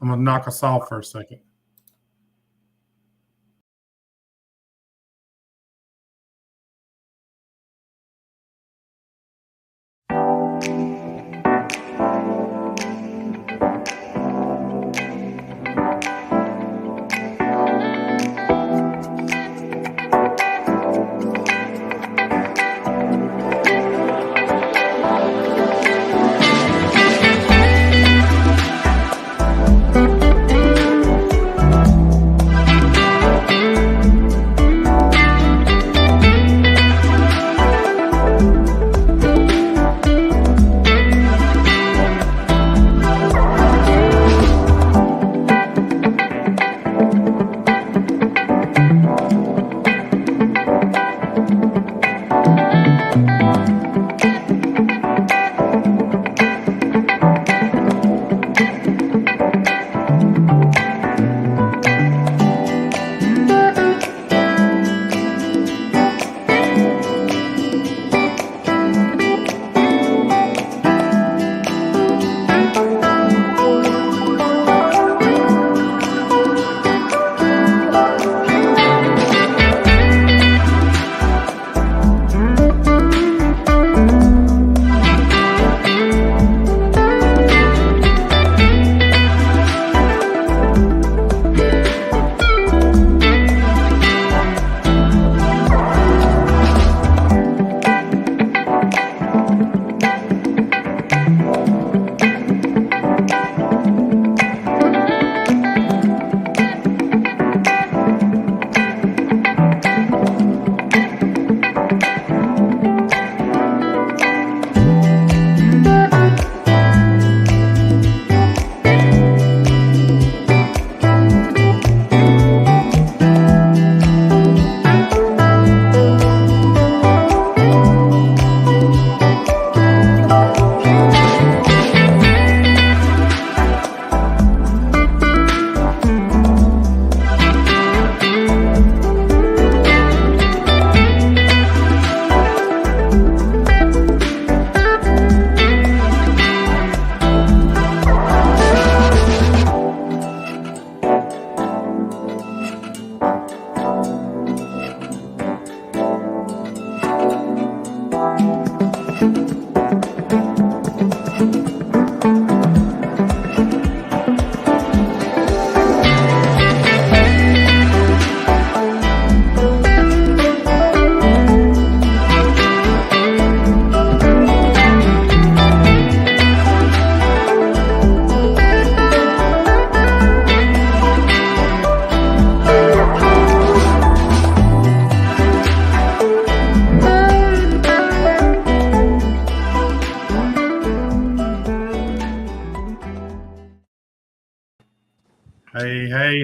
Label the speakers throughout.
Speaker 1: I'm going to knock us off for a second.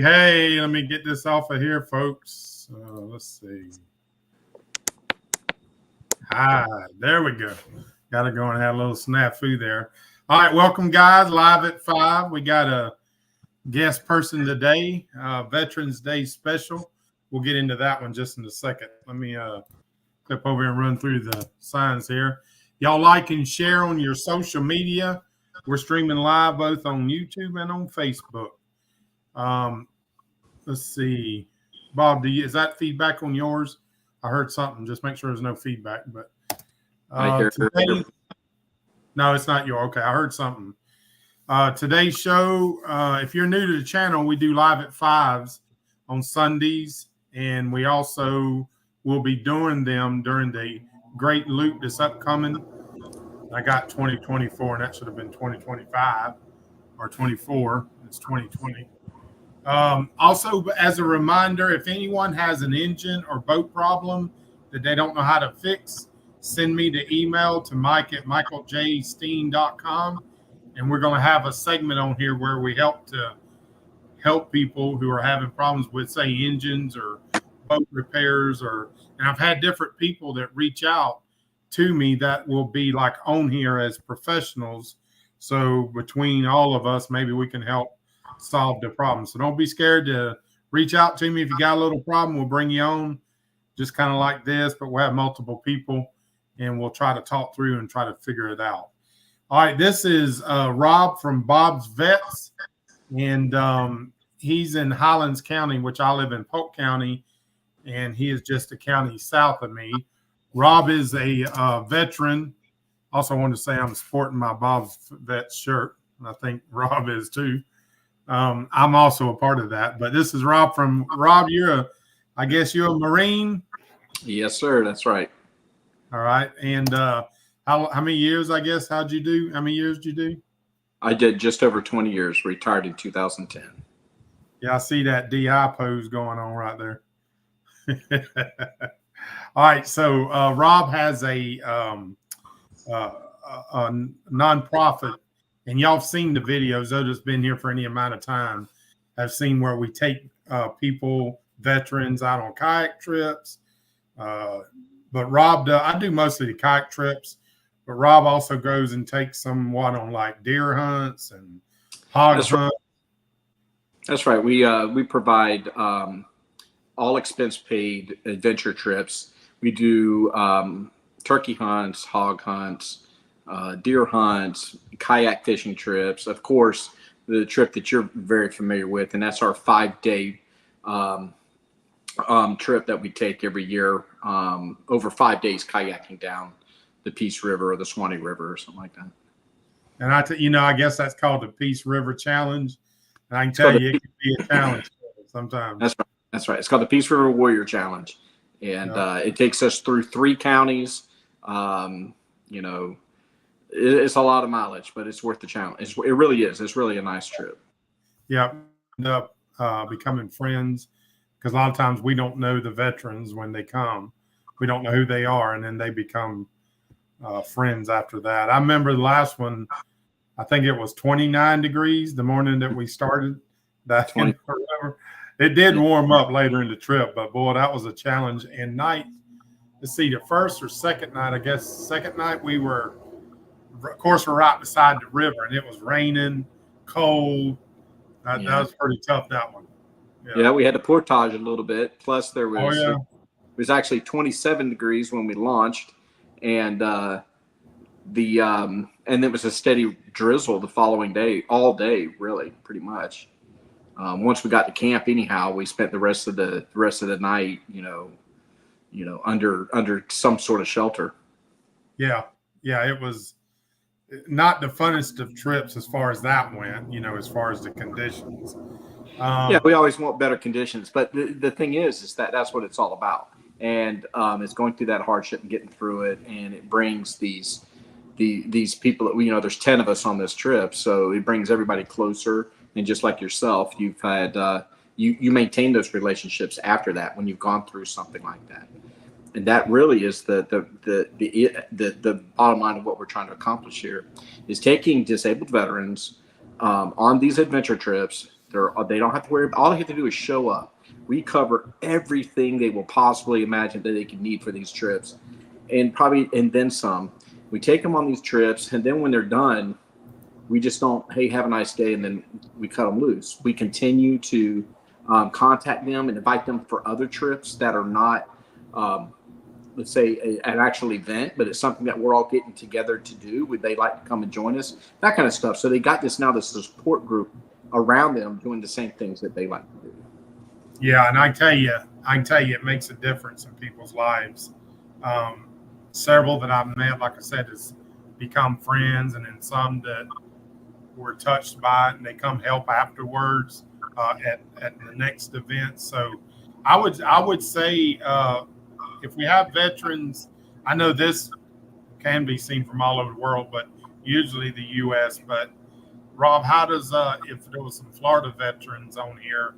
Speaker 1: Hey, let me get this off of here, folks. Let's see. There we go. Got to go and have a little snafu there. All right, welcome, guys. Live at 5. We got a guest person today, Veterans Day special. We'll get into that one just in a second. Let me clip over and run through the signs here. Y'all like and share on your social media. We're streaming live both on YouTube and on Facebook. Let's see, Bob, is that feedback on yours? I heard something. Just make sure there's no feedback. But today, no, it's not yours. Okay, I heard something. Today's show, if you're new to the channel, we do live at 5s on Sundays, and we also will be doing them during the Great Loop that's upcoming. I got 2024, and that should have been 2025 or 24. It's 2020. Also, as a reminder, if anyone has an engine or boat problem that they don't know how to fix, send me the email to mike@michaeljsteen.com, and we're going to have a segment on here where we help people who are having problems with, say, engines or boat repairs. And I've had different people that reach out to me that will be like on here as professionals. So between all of us, maybe we can help solve the problem. So don't be scared to reach out to me. If you got a little problem, we'll bring you on, just kind of like this, but we'll have multiple people and we'll try to talk through and try to figure it out. All right, this is Rob from Bob's Vets. and he's in Highlands County, which I live in Polk County, and he is just a county south of me. Rob is a veteran. Also, want to say I'm sporting my Bob's Vet shirt, and I think Rob is too. I'm also a part of that. But this is Rob from Rob. I guess you're a Marine.
Speaker 2: Yes, sir. That's right.
Speaker 1: All right. And how many years? I guess how'd you do? How many years did you do?
Speaker 2: I did just over 20 years. Retired in 2010.
Speaker 1: Yeah, I see that DI pose going on right there. All right. So Rob has a nonprofit, and y'all have seen the videos. Those that's been here for any amount of time have seen where we take people, veterans, out on kayak trips. But Rob, I do mostly the kayak trips, but Rob also goes and takes somewhat on like deer hunts and hog hunts.
Speaker 2: That's right. We provide all expense paid adventure trips. We do turkey hunts, hog hunts, deer hunts, kayak fishing trips. Of course, the trip that you're very familiar with, and that's our 5-day trip that we take every year, over 5 days kayaking down the Peace River or the Swanee River or something like that.
Speaker 1: And I guess that's called the Peace River Challenge. And I can tell you, it can be a challenge sometimes.
Speaker 2: That's right. That's right. It's called the Peace River Warrior Challenge, and it takes us through 3 counties. It's a lot of mileage, but it's worth the challenge. It really is. It's really a nice trip.
Speaker 1: Yeah, end up becoming friends, because a lot of times we don't know the veterans when they come. We don't know who they are, and then they become friends after that. I remember the last one, I think it was 29 degrees the morning that we started. It did warm up later in the trip, but boy, that was a challenge. And night, let's see, the first or second night, I guess second night, we're right beside the river, and it was raining, cold. That was pretty tough, that one.
Speaker 2: Yeah, we had to portage a little bit. Plus, it was actually 27 degrees when we launched, and and it was a steady drizzle the following day, all day, really, pretty much. Once we got to camp, anyhow, we spent the rest of the night, under some sort of shelter.
Speaker 1: Yeah, it was not the funnest of trips as far as that went. As far as the conditions.
Speaker 2: We always want better conditions, but the thing is that's what it's all about, and it's going through that hardship and getting through it, and it brings these people. There's 10 of us on this trip, so it brings everybody closer. And just like yourself, you've had you maintain those relationships after that when you've gone through something like that, and that really is the bottom line of what we're trying to accomplish here, is taking disabled veterans on these adventure trips. They don't have to worry. All they have to do is show up. We cover everything they will possibly imagine that they could need for these trips, and then some. We take them on these trips, and then when they're done, we just don't, hey, have a nice day, and then we cut them loose. We continue to contact them and invite them for other trips that are not, let's say, an actual event, but it's something that we're all getting together to do. Would they like to come and join us? That kind of stuff. So they got this support group around them doing the same things that they like to do.
Speaker 1: Yeah, and I can tell you, it makes a difference in people's lives. Several that I've met, like I said, has become friends, and then some that were touched by it, and they come help afterwards at the next event. So I would say if we have veterans, I know this can be seen from all over the world, but usually the U.S. But Rob, how does if there was some Florida veterans on here,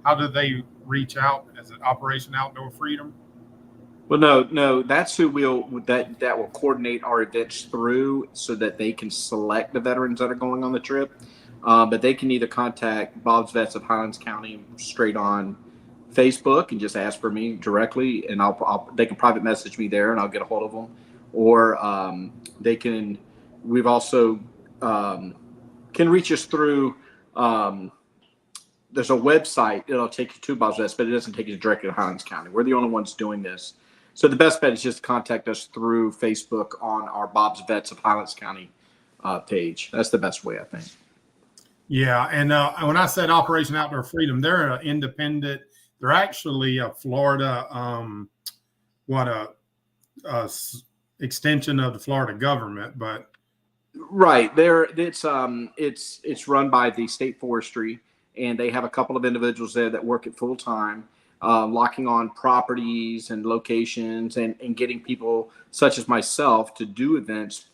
Speaker 1: how do they reach out? Is it Operation Outdoor Freedom?
Speaker 2: Well, no, that's who will coordinate our events through, so that they can select the veterans that are going on the trip. But they can either contact Bob's Vets of Highlands County straight on Facebook and just ask for me directly, and they can private message me there, and I'll get a hold of them. Or they can. We've also can reach us through. There's a website. It'll take you to Bob's Vets, but it doesn't take you directly to Highlands County. We're the only ones doing this. So the best bet is just contact us through Facebook on our Bob's Vets of Highlands County page. That's the best way, I think.
Speaker 1: Yeah, and when I said Operation Outdoor Freedom, they're an independent. They're actually a Florida, what a extension of the Florida government, but
Speaker 2: Right there, it's run by the state forestry, and they have a couple of individuals there that work it full time, locking on properties and locations, and getting people such as myself to do events,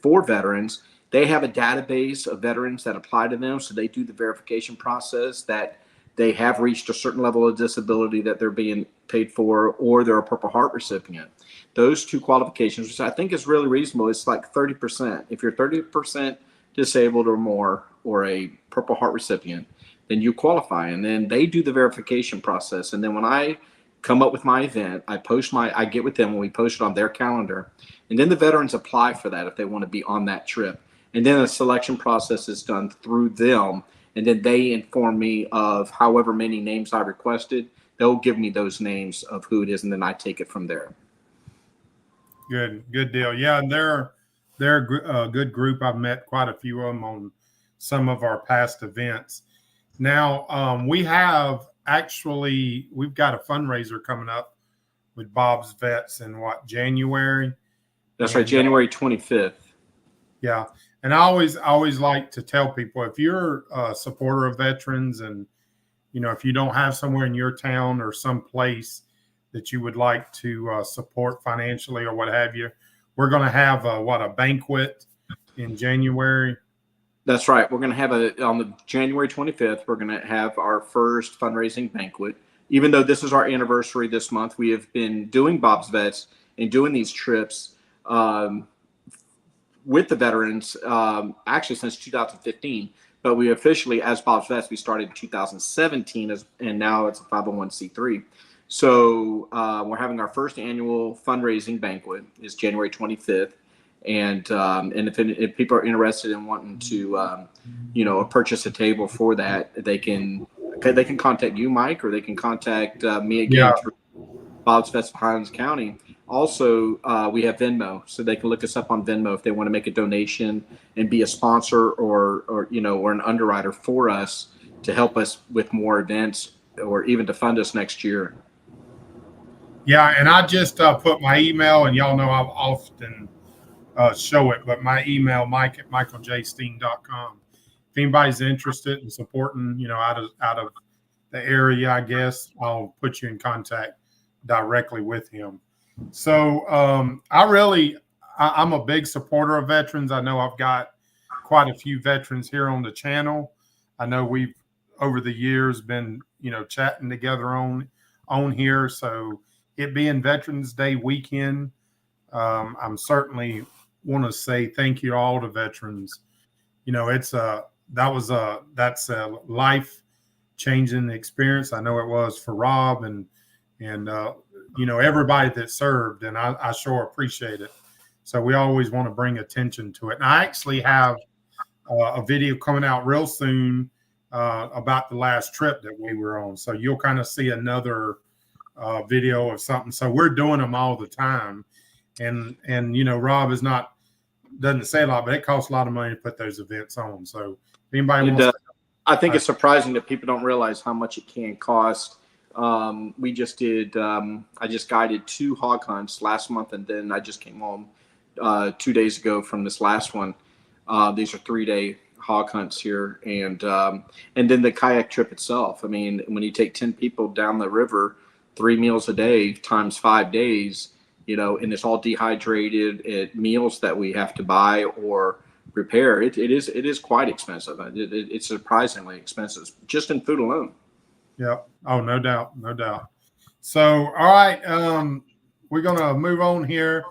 Speaker 2: for veterans. They have a database of veterans that apply to them, so they do the verification process that they have reached a certain level of disability that they're being paid for, or they're a Purple Heart recipient. Those two qualifications, which I think is really reasonable, it's like 30%. If you're 30% disabled or more, or a Purple Heart recipient, then you qualify. And then they do the verification process. And then when I come up with my event, I get with them when we post it on their calendar. And then the veterans apply for that if they want to be on that trip. And then a selection process is done through them. And then they inform me of however many names I requested. They'll give me those names of who it is, and then I take it from there.
Speaker 1: good deal. Yeah, and they're a good group. I've met quite a few of them on some of our past events. Now we've got a fundraiser coming up with Bob's Vets in January.
Speaker 2: That's right, January 25th.
Speaker 1: Yeah, and I always like to tell people, if you're a supporter of veterans, and if you don't have somewhere in your town or some place that you would like to support financially or what have you, we're going to have a banquet in January.
Speaker 2: That's right. We're going to have on the January 25th, we're going to have our first fundraising banquet. Even though this is our anniversary this month, we have been doing Bob's Vets and doing these trips with the veterans actually since 2015. But we officially, as Bob's Vets, we started in 2017, and now it's a 501c3. So we're having our first annual fundraising banquet is January 25th. And if people are interested in wanting to, purchase a table for that, they can contact you, Mike, or they can contact me again through Bob's Vets of Highlands County. Also, we have Venmo, so they can look us up on Venmo if they want to make a donation and be a sponsor or an underwriter for us to help us with more events, or even to fund us next year.
Speaker 1: Yeah, and I just put my email, and y'all know I've often show it, but my email, mike@michaeljsteen.com. If anybody's interested in supporting, out of the area, I guess I'll put you in contact directly with him. So I'm a big supporter of veterans. I know I've got quite a few veterans here on the channel. I know we've over the years been, chatting together on here. So it being Veterans Day weekend, I'm certainly want to say thank you to all the veterans. That's a life changing experience. I know it was for Rob and everybody that served, and I sure appreciate it. So we always want to bring attention to it. And I actually have a video coming out real soon about the last trip that we were on. So you'll kind of see another video of something. So we're doing them all the time. And Rob doesn't say a lot, but it costs a lot of money to put those events on. So if anybody wants
Speaker 2: I think it's surprising that people don't realize how much it can cost. We just did, I just guided 2 hog hunts last month, and then I just came home 2 days ago from this last one. These are 3-day hog hunts here, and then the kayak trip itself. I mean, when you take 10 people down the river, 3 meals a day times 5 days, and it's all dehydrated, meals that we have to buy or repair. It is quite expensive. It's surprisingly expensive just in food alone.
Speaker 1: Yeah. Oh, no doubt. So, all right. We're going to move on here.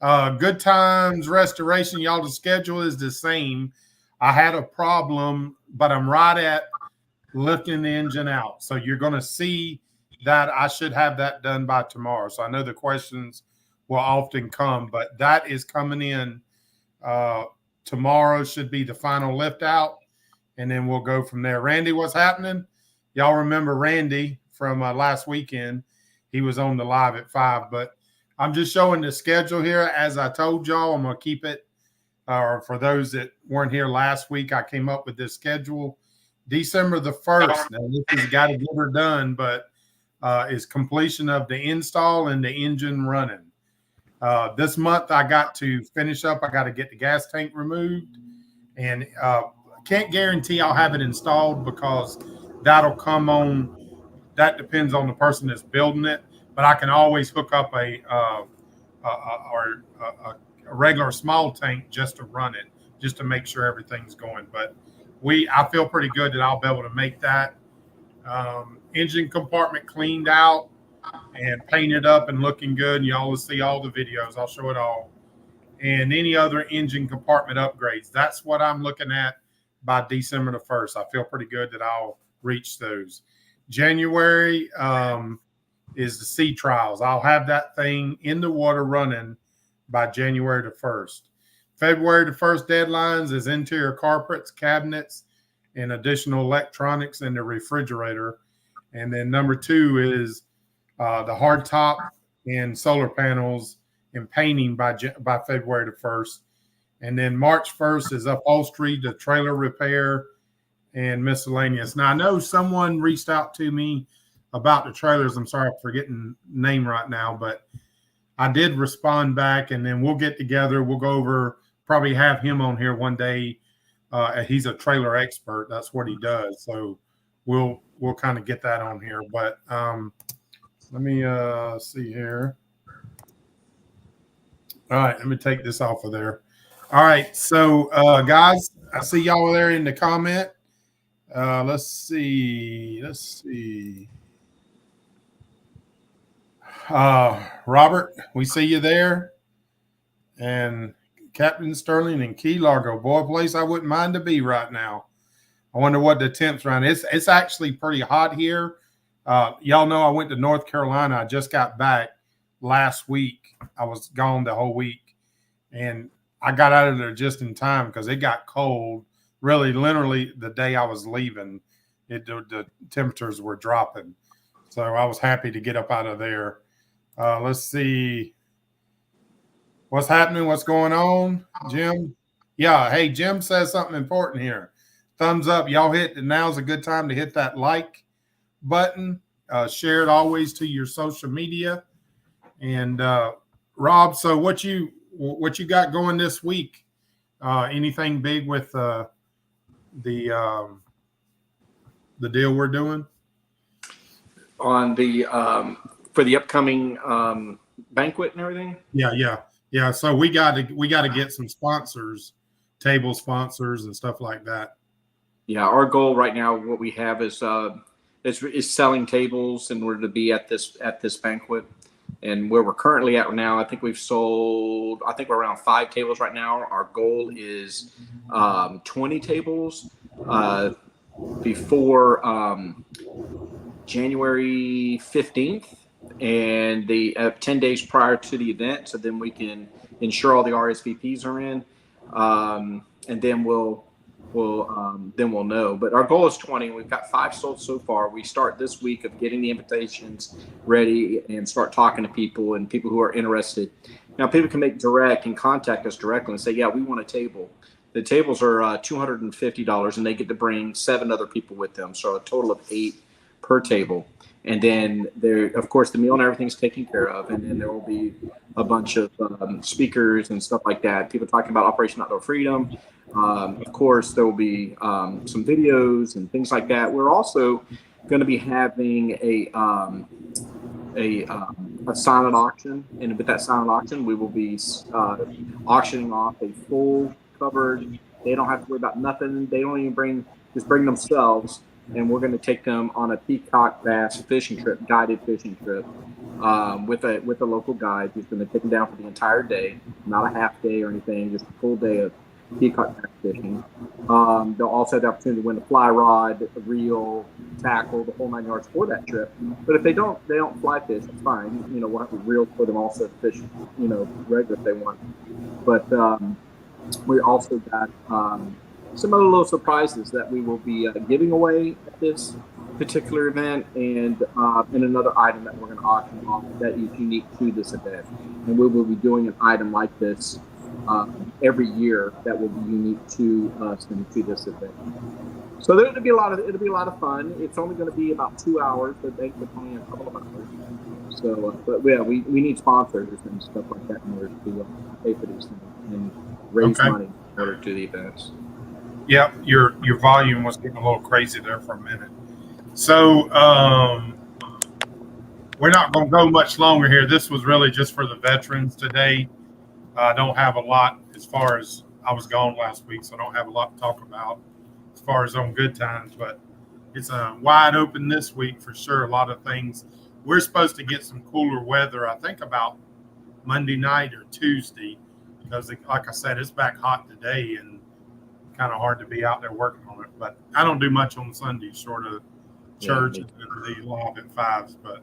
Speaker 1: Good Times Restoration. Y'all, the schedule is the same. I had a problem, but I'm right at lifting the engine out. So you're going to see that I should have that done by tomorrow. So I know the questions will often come, but that is coming in. Tomorrow should be the final lift out, and then we'll go from there. Randy, what's happening? Y'all remember Randy from last weekend. He was on the live at 5, but I'm just showing the schedule here. As I told y'all, I'm going to keep it or for those that weren't here last week, I came up with this schedule. December the 1st. Now, this has got to get her done, but is completion of the install and the engine running. This month, I got to finish up. I got to get the gas tank removed, and can't guarantee I'll have it installed because that'll come on. That depends on the person that's building it, but I can always hook up a regular small tank just to run it, just to make sure everything's going. But I feel pretty good that I'll be able to make that engine compartment cleaned out and painted up and looking good. And you always see all the videos. I'll show it all. And any other engine compartment upgrades. That's what I'm looking at by December the 1st. I feel pretty good that I'll reach those. January is the sea trials. I'll have that thing in the water running by January the 1st. February the 1st deadlines is interior carpets, cabinets, and additional electronics in the refrigerator. And then number 2 is the hard top and solar panels and painting by February the 1st. And then March 1st is upholstery, the trailer repair, and miscellaneous. Now, I know someone reached out to me about the trailers. I'm sorry, I'm forgetting the name right now, but I did respond back, and then we'll get together. We'll go over, probably have him on here one day. He's a trailer expert. That's what he does. So we'll kind of get that on here. But let me see here. All right, let me take this off of there. All right, so guys, I see y'all there in the comment. Let's see. Robert, we see you there. And Captain Sterling in Key Largo. Boy, a place I wouldn't mind to be right now. I wonder what the temps around. It's actually pretty hot here. Y'all know I went to North Carolina. I just got back last week. I was gone the whole week. And I got out of there just in time because it got cold. Really, literally, the day I was leaving, the temperatures were dropping. So I was happy to get up out of there. Let's see. What's happening? What's going on, Jim? Yeah, hey, Jim says something important here. Thumbs up. Y'all now's a good time to hit that like button. Share it always to your social media. And Rob, so what you got going this week? Anything big with the deal we're doing
Speaker 2: on the for the upcoming banquet and everything?
Speaker 1: Yeah. So we got to get some sponsors, table sponsors and stuff like that.
Speaker 2: Yeah, our goal right now, what we have is selling tables in order to be at this banquet. And where we're currently at now, I think we're around 5 tables right now. Our goal is 20 tables before January 15th and the 10 days prior to the event. So then we can ensure all the RSVPs are in, and then we'll know. But our goal is 20. We've got 5 sold so far. We start this week of getting the invitations ready and start talking to people and people who are interested. Now, people can contact us directly and say, yeah, we want a table. The tables are $250, and they get to bring 7 other people with them. So a total of 8 per table. And then of course, the meal and everything's taken care of. And then there will be a bunch of speakers and stuff like that. People talking about Operation Outdoor Freedom. Of course, there will be some videos and things like that. We're also going to be having a silent auction, and with that silent auction, we will be auctioning off a full covered. They don't have to worry about nothing. They don't even bring themselves, and we're going to take them on a peacock bass fishing trip, guided fishing trip, with a local guide who's going to take them down for the entire day, not a half day or anything, just a full day of peacock bass fishing. They'll also have the opportunity to win a fly rod, a reel, tackle, the whole 9 yards for that trip. But if they don't fly fish, it's fine. We'll have a reel for them also to fish, regular if they want. But we also got some other little surprises that we will be giving away at this particular event, and another item that we're going to auction off that is unique to this event. And we will be doing an item like this every year that will be unique to us and to this event. So it'll be a lot of fun. It's only going to be about 2 hours. The banquet's only a couple of hours. So, but yeah, we need sponsors and stuff like that in order to pay for these things and raise money in order to the events.
Speaker 1: Yep, your volume was getting a little crazy there for a minute. So we're not going to go much longer here. This was really just for the veterans today. I don't have a lot as far as I was gone last week, so I don't have a lot to talk about as far as on good times. But it's wide open this week for sure. A lot of things. We're supposed to get some cooler weather, I think, about Monday night or Tuesday, because like I said, it's back hot today and kind of hard to be out there working on it. But I don't do much on Sundays, short of church and the live at 5s. But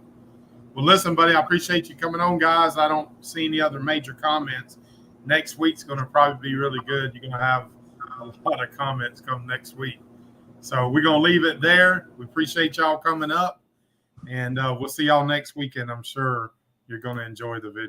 Speaker 1: well, listen, buddy, I appreciate you coming on, guys. I don't see any other major comments. Next week's going to probably be really good. You're going to have a lot of comments come next week. So we're going to leave it there. We appreciate y'all coming up, and we'll see y'all next weekend. I'm sure you're going to enjoy the video.